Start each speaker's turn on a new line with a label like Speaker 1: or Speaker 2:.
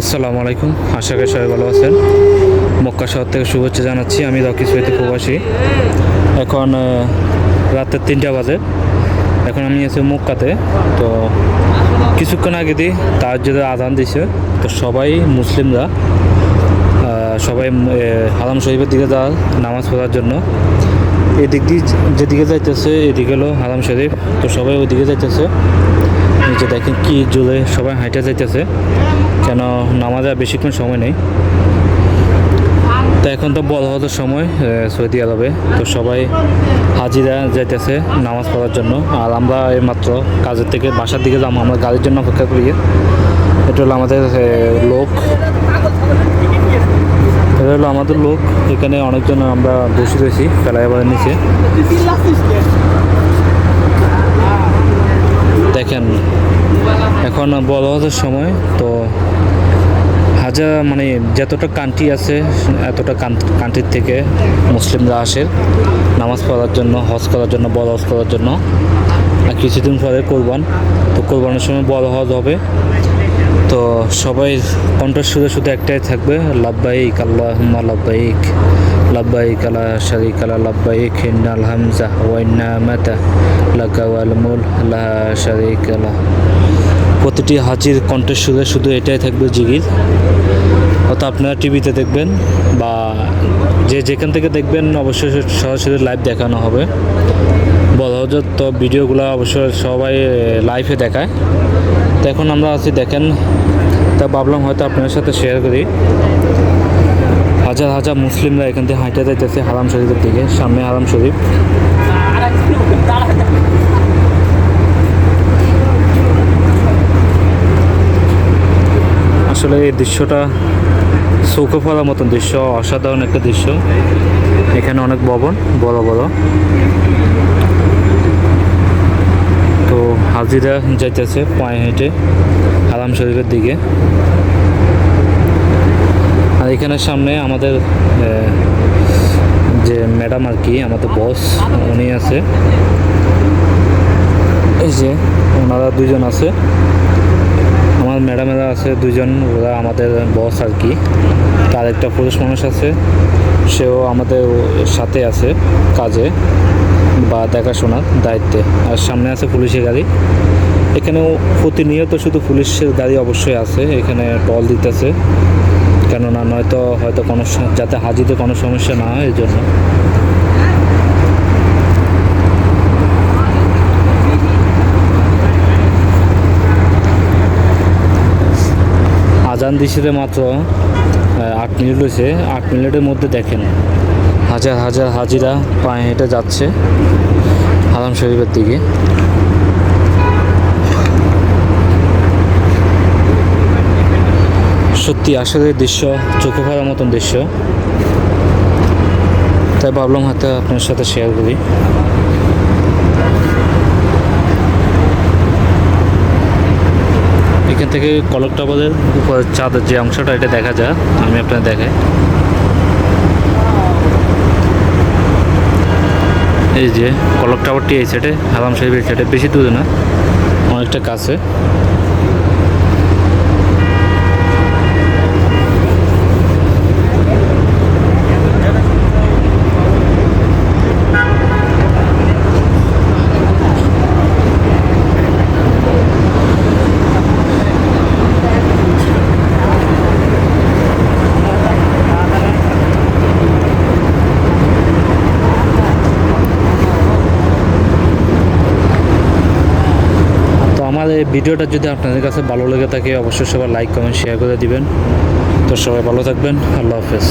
Speaker 1: আসসালামু আলাইকুম, আশা করি সবাই ভালো আছেন। মক্কা শহর থেকে শুভেচ্ছা জানাচ্ছি। আমি রকি সৈয়দ প্রবাসী। এখন রাতের 3টা বাজে। এখন আমি আছি মক্কাতে। তো কিছুক্ষণ আগে দিয়ে তার যদি আজান দিছে, তো সবাই মুসলিমরা সবাই হারাম শরীফের দিকে যাওয়ার নামাজ পড়ার জন্য এদিক দিয়ে যেদিকে যাইতেছে, এদিকে হলো হারাম শরীফ। তো সবাই ওইদিকে যাইতেছে। নিচে দেখেন কি জোরে সবাই হাঁটে যাইতেছে, কেন নামাজে বেশিক্ষণ সময় নেই। তো এখন তো বড় হওয়ার সময় সৌদি আরবে, তো সবাই হাজিরা যাইতেছে নামাজ পড়ার জন্য। আর আমরা এই মাত্র কাজের থেকে বাসার দিকে যাবো, আমরা গাড়ির জন্য অপেক্ষা করি। এটা হলো আমাদের লোক, এটা হলো আমাদের লোক। এখানে অনেকজন আমরা বসে রয়েছি ফ্লাইওভারের নিচে। দেখেন এখন বড় হওয়ার সময়, তো হাজার মানে যতটা কান্ট্রি আছে এতটা কান্ট্রির থেকে মুসলিমরা আসে নামাজ পড়ার জন্য, হজ করার জন্য, বড় হজ করার জন্য। আর কিছুদিন পরে কোরবান, তো কোরবানের সময় বড় হজ হবে। তো সবাই কণ্ঠস্বরে শুধু একটাই থাকবে, লাব্বাইক আল্লাহুম্মা লাব্বাইক, লাব্বাইক লা শারীকা লাক লাব্বাইক ইন্নাল হামজা ওয়ান নি'মাতা লাকা ওয়াল মুলক লা শারীকা লাক। প্রতিটি হাজির কণ্ঠস্বরে শুধু এটাই থাকবে জিকির। হয়তো আপনারা টিভিতে দেখবেন বা যেখান থেকে দেখবেন অবশ্যই সরাসরি লাইভ দেখানো হবে। বড় হজের তো ভিডিওগুলো অবশ্যই সবাই লাইভে দেখায়। তো এখন আমরা আছি, দেখেন। তা ভাবলাম হয়তো আপনার সাথে শেয়ার করি। হাজার হাজার মুসলিমরা এখান থেকে হাঁটে যাইতেছে হারাম শরীফের দিকে। সামনে হারাম শরীফ। আসলে এই দৃশ্যটা চোখে পড়ার মতন দৃশ্য, অসাধারণ একটা দৃশ্য। এখানে অনেক ভবন বড় বড়। তো হাজিরা যাইতেছে পায়ে হেঁটে হারাম শরীফের দিকে। আর এখানে সামনে আমাদের যে ম্যাডাম আর কি, আমাদের বস, উনি আছে। এই যে ওনারা দুজন আছে, আমার ম্যাডামেরা আছে দুজন, ওরা আমাদের বস আর কি। তার একটা পুরুষ মানুষ আছে, সেও আমাদের সাথে আছে কাজে বা দেখাশোনার দায়িত্বে। আর সামনে আছে পুলিশের গাড়ি। এখানেও প্রতিনিয়ত শুধু পুলিশের গাড়ি অবশ্যই আছে। এখানে টল দিতেছে, কেননা নয়তো হয়তো কোনো যাতে হাজিতে কোনো সমস্যা না হয়, এই জন্য। আজান দিছিলে মাত্র 8 মিনিট হয়েছে। 8 মিনিটের মধ্যে দেখেন হাজার হাজার হাজিরা পায়ে হেঁটে যাচ্ছে হারাম শরীফের দিকে। সত্যি আসলে দৃশ্য চোখে পড়ার মতন দৃশ্য। তাই ভাবলাম হয়তো আপনার সাথে শেয়ার করি। এখান থেকে কলক টাওয়ারের উপর চাঁদের যে অংশটা, এটা দেখা যায়। আমি আপনার দেখাই। এই যে কলক টাওয়ারটি এই সাইডে, হারাম শরীফের সাইডে, বেশি দূরে না, অনেকটা কাছে। আমার এই ভিডিওটা যদি আপনাদের কাছে ভালো লেগে থাকে, অবশ্যই সবাই লাইক কমেন্ট শেয়ার করে দিবেন। তো সবাই ভালো থাকবেন। আল্লাহ হাফেজ।